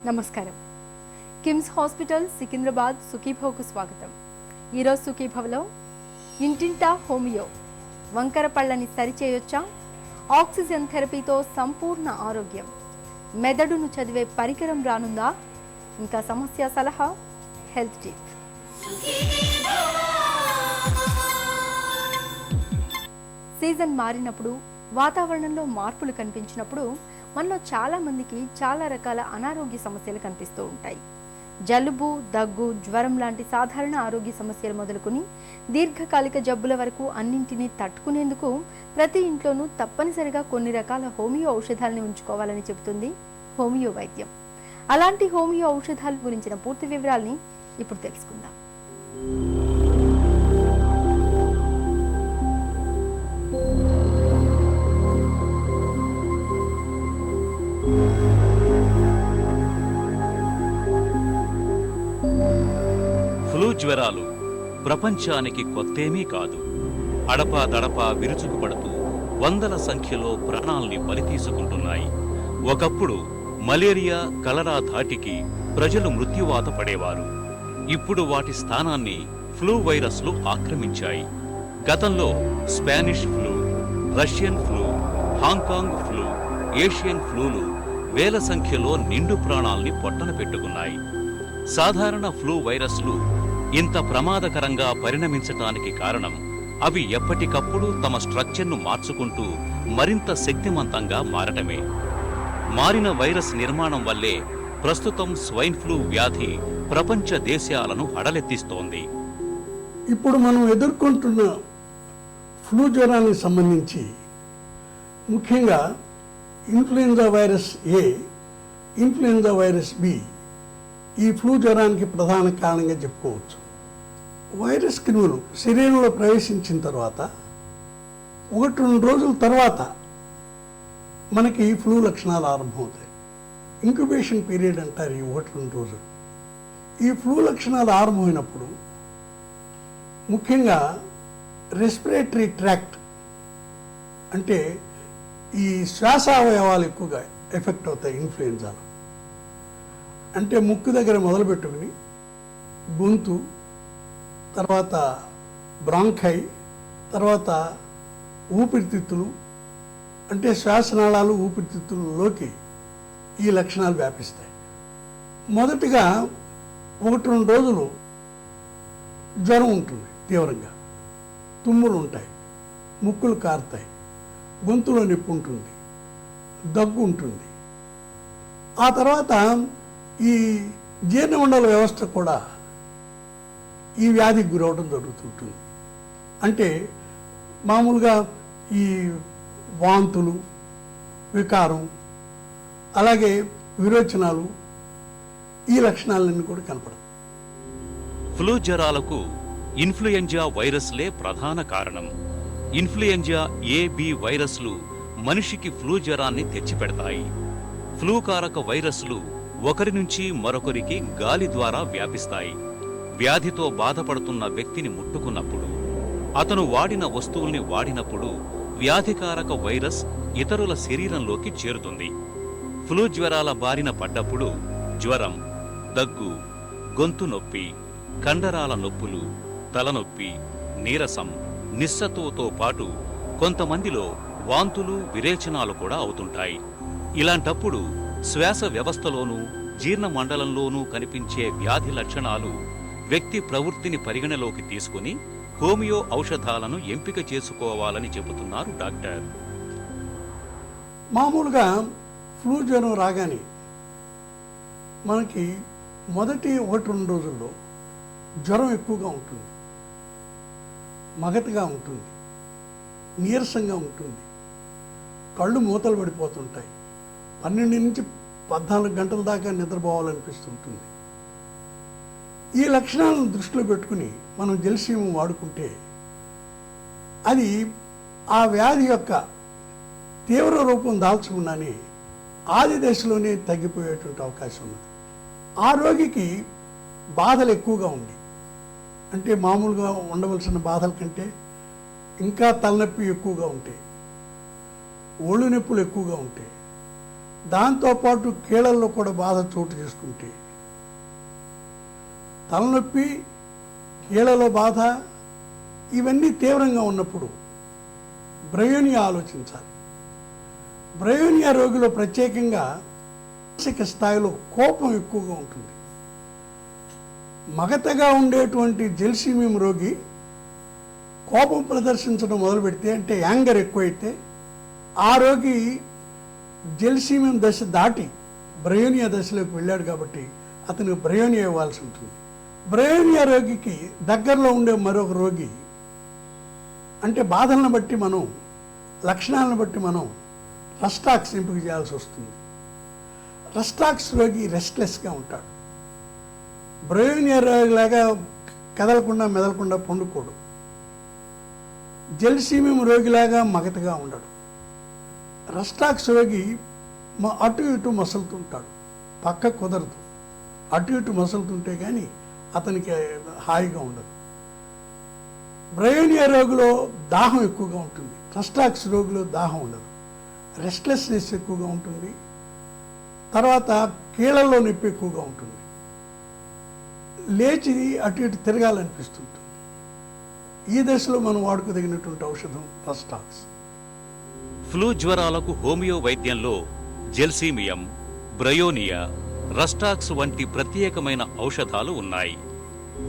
నమస్కారం. కిమ్స్ హాస్పిటల్ సికింద్రాబాద్ సుఖీభవ్కు స్వాగతం. ఈరోజు సుఖీభవ్లో ఇంటింటా హోమియో, వంకర పళ్ళని సరిచేయొచ్చా, ఆక్సిజన్ థెరపీతో సంపూర్ణ ఆరోగ్యం, మెదడును చదివే పరికరం రానుందా, ఇంకా సమస్య సలహా, హెల్త్ టిప్. సీజన్ మారినప్పుడు, వాతావరణంలో మార్పులు కనిపించినప్పుడు మనలో చాలా మందికి చాలా రకాల అనారోగ్య సమస్యలు కనిపిస్తూ ఉంటాయి. జలుబు, దగ్గు, జ్వరం లాంటి సాధారణ ఆరోగ్య సమస్యలు మొదలుకొని దీర్ఘకాలిక జబ్బుల వరకు అన్నింటినీ తట్టుకునేందుకు ప్రతి ఇంట్లోనూ తప్పనిసరిగా కొన్ని రకాల హోమియో ఔషధాలని ఉంచుకోవాలని చెబుతుంది హోమియో వైద్యం. అలాంటి హోమియో ఔషధాల గురించిన పూర్తి వివరాల్ని ఇప్పుడు తెలుసుకుందాం. ఫ్లూ జ్వరాలు ప్రపంచానికి కొత్తేమీ కాదు. అడపాదడపా విరుచుకుపడుతూ వందల సంఖ్యలో ప్రాణాల్ని బలితీసుకుంటున్నాయి. ఒకప్పుడు మలేరియా, కలరా ధాటికి ప్రజలు మృత్యువాత పడేవారు. ఇప్పుడు వాటి స్థానాన్ని ఫ్లూ వైరస్లు ఆక్రమించాయి. గతంలో Spanish flu, Russian flu, Hong Kong flu, Asian ఫ్లూలు వేల సంఖ్యలో నిండు ప్రాణాల్ని పొట్టన పెట్టుకున్నాయి. సాధారణ ఫ్లూ వైరస్లు ఇంత ప్రమాదకరంగా పరిణమించటానికి కారణం అవి ఎప్పటికప్పుడు తమ స్ట్రక్చర్ను మార్చుకుంటూ మరింత శక్తిమంతంగా మారటమే. మారిన వైరస్ నిర్మాణం వల్లే ప్రస్తుతం స్వైన్ ఫ్లూ వ్యాధి ప్రపంచ దేశాలను హడలెత్తిస్తోంది. ఇప్పుడు మనం ఎదుర్కొంటున్న ఫ్లూ జ్వరానికి సంబంధించి ముఖ్యంగా ఇన్ఫ్లుయెంజా వైరస్ ఏ, ఇన్ఫ్లుయెంజా వైరస్ బి ఈ ఫ్లూ జ్వరానికి ప్రధాన కారణంగా చెప్పుకోవచ్చు. వైరస్ క్రిములు శరీరంలో ప్రవేశించిన తర్వాత 1-2 రోజుల తర్వాత మనకి ఫ్లూ లక్షణాలు ఆరంభమవుతాయి. ఇంక్యుబేషన్ పీరియడ్ అంటారు ఈ 1-2 రోజులు. ఈ ఫ్లూ లక్షణాలు ఆరంభమైనప్పుడు ముఖ్యంగా రెస్పిరేటరీ ట్రాక్ట్ అంటే ఈ శ్వాస అవయవాలు ఎక్కువగా ఎఫెక్ట్ అవుతాయి. ఇన్ఫ్లుయెంజాలో అంటే ముక్కు దగ్గర మొదలుపెట్టుకుని గొంతు, తర్వాత బ్రాంకై, తర్వాత ఊపిరితిత్తులు అంటే శ్వాసనాళాలు, ఊపిరితిత్తులలోకి ఈ లక్షణాలు వ్యాపిస్తాయి. మొదటిగా 1-2 రోజులు జ్వరం ఉంటుంది, తీవ్రంగా తుమ్ములు ఉంటాయి, ముక్కులు కారుతాయి, గొంతులో నొప్పి ఉంటుంది, దగ్గు ఉంటుంది. ఆ తర్వాత ఈ జీర్ణమండల వ్యవస్థ కూడా ఈ వ్యాధికి గురవడం జరుగుతుంటుంది. అంటే మామూలుగా ఈ వాంతులు, వికారం, అలాగే విరోచనాలు, ఈ లక్షణాలన్నీ కూడా కనపడతాయి. ఫ్లూ జ్వరాలకు ఇన్ఫ్లుయెంజా వైరస్లే ప్రధాన కారణం. ఇన్ఫ్లుయెంజా ఏ, బి వైరస్లు మనిషికి ఫ్లూ జ్వరాన్ని తెచ్చిపెడతాయి. ఫ్లూ కారక వైరస్లు ఒకరి నుంచి మరొకరికి గాలి ద్వారా వ్యాపిస్తాయి. వ్యాధితో బాధపడుతున్న వ్యక్తిని ముట్టుకున్నప్పుడు, అతను వాడిన వస్తువుల్ని వాడినప్పుడు వ్యాధికారక వైరస్ ఇతరుల శరీరంలోకి చేరుతుంది. ఫ్లూ జ్వరాల బారిన పడ్డప్పుడు జ్వరం, దగ్గు, గొంతు నొప్పి, కండరాల నొప్పులు, తలనొప్పి, నీరసం, నిస్సత్తువతో పాటు కొంతమందిలో వాంతులు, విరేచనాలు కూడా అవుతుంటాయి. ఇలాంటప్పుడు శ్వాస వ్యవస్థలోనూ జీర్ణ మండలంలోనూ కనిపించే వ్యాధి లక్షణాలు వ్యక్తి ప్రవృత్తిని పరిగణలోకి తీసుకుని హోమియో ఔషధాలను ఎంపిక చేసుకోవాలని చెబుతున్నారు డాక్టర్. మామూలుగా ఫ్లూ జ్వరం రాగానే మనకి మొదటి 1-2 రోజుల్లో జ్వరం ఎక్కువగా ఉంటుంది, మగతగా ఉంటుంది, నీరసంగా ఉంటుంది, కళ్ళు మూతలు పడిపోతుంటాయి, 12 నుంచి 14 గంటల దాకా నిద్రపోవాలనిపిస్తుంటుంది. ఈ లక్షణాలను దృష్టిలో పెట్టుకుని మనం జెల్సీయం వాడుకుంటే అది ఆ వ్యాధి యొక్క తీవ్ర రూపం దాల్చకుండానే ఆది దశలోనే తగ్గిపోయేటువంటి అవకాశం ఉన్నది. ఆ రోగికి బాధలు ఎక్కువగా ఉంది, అంటే మామూలుగా ఉండవలసిన బాధల కంటే ఇంకా తలనొప్పి ఎక్కువగా ఉంటాయి, ఒళ్ళు నొప్పులు ఎక్కువగా ఉంటాయి, దాంతోపాటు కీళ్ళల్లో కూడా బాధ చోటు చేసుకుంటే, తలనొప్పి, కీళ్ళలో బాధ ఇవన్నీ తీవ్రంగా ఉన్నప్పుడు బ్రయోనియా ఆలోచించాలి. బ్రయోనియా రోగిలో ప్రత్యేకంగా మానసిక స్థాయిలో కోపం ఎక్కువగా ఉంటుంది. మగతగా ఉండేటువంటి జెల్సీమియం రోగి కోపం ప్రదర్శించడం మొదలు పెడితే, అంటే యాంగర్ ఎక్కువైతే, ఆ రోగి జెల్సీమియం దశ దాటి బ్రయోనియా దశలోకి వెళ్ళాడు కాబట్టి అతనికి బ్రయోనియా ఇవ్వాల్సి ఉంటుంది. బ్రయోనియా రోగికి దగ్గరలో ఉండే మరొక రోగి, అంటే బాధలను బట్టి మనం, లక్షణాలను బట్టి మనం రస్టాక్స్ ఎంపిక చేయాల్సి వస్తుంది. రస్టాక్స్ రోగి రెస్ట్లెస్గా ఉంటాడు. బ్రయోనియా రోగిలాగా కదలకుండా మెదలకుండా పండుకోడు. జెల్సీమియం రోగిలాగా మగతగా ఉండడు. రస్టాక్స్ రోగి అటు ఇటు మసులుతుంటాడు, పక్క కుదరదు. అటు ఇటు మసులుతుంటే కానీ అతనికి హాయిగా ఉండదు. బ్రయోనియా రోగిలో దాహం ఎక్కువగా ఉంటుంది. రస్టాక్స్ రోగిలో దాహం ఉండదు. రెస్ట్లెస్నెస్ ఎక్కువగా ఉంటుంది. తర్వాత కీళ్ళల్లో నొప్పి ఎక్కువగా ఉంటుంది. లేచి అటు ఇటు తిరగాలనిపిస్తుంటుంది. ఈ దశలో మనం వాడుకోదగినటువంటి ఔషధం రస్టాక్స్. ఫ్లూ జ్వరాలకు హోమియో వైద్యంలో జెల్సీమియం, బ్రయోనియా, రస్టాక్స్ వంటి ప్రత్యేకమైన ఔషధాలు ఉన్నాయి.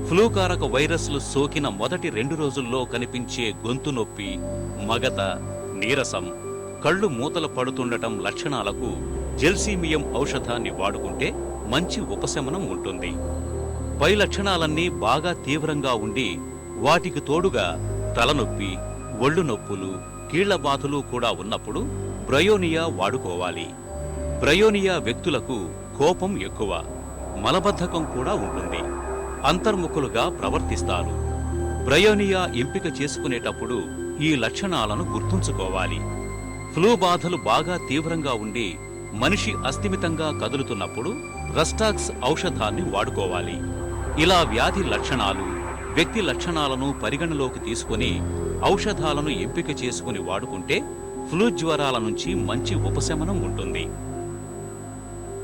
ఫ్లూకారక వైరస్లు సోకిన మొదటి 2 రోజుల్లో కనిపించే గొంతు నొప్పి, మగత, నీరసం, కళ్ళు మూతలు పడుతుండటం లక్షణాలకు జెల్సీమియం ఔషధాన్ని వాడుకుంటే మంచి ఉపశమనం ఉంటుంది. పై లక్షణాలన్నీ బాగా తీవ్రంగా ఉండి వాటికి తోడుగా తలనొప్పి, ఒళ్ళు నొప్పులు, కీళ్ల బాధలు కూడా ఉన్నప్పుడు బ్రయోనియా వాడుకోవాలి. బ్రయోనియా వ్యక్తులకు కోపం ఎక్కువ, మలబద్ధకం కూడా ఉంటుంది. అంతర్ముఖులుగా ప్రవర్తిస్తారు. బ్రయోనియా ఎంపిక చేసుకునేటప్పుడు ఈ లక్షణాలను గుర్తుంచుకోవాలి. ఫ్లూ బాధలు బాగా తీవ్రంగా ఉండి మనిషి అస్థిమితంగా కదులుతున్నప్పుడు రస్టాక్స్ ఔషధాన్ని వాడుకోవాలి. ఇలా వ్యాధి లక్షణాలు, వ్యక్తి లక్షణాలను పరిగణలోకి తీసుకుని ఔషధాలను ఎంపిక చేసుకుని వాడుకుంటే ఫ్లూ జ్వరాల నుంచి మంచి ఉపశమనం ఉంటుంది.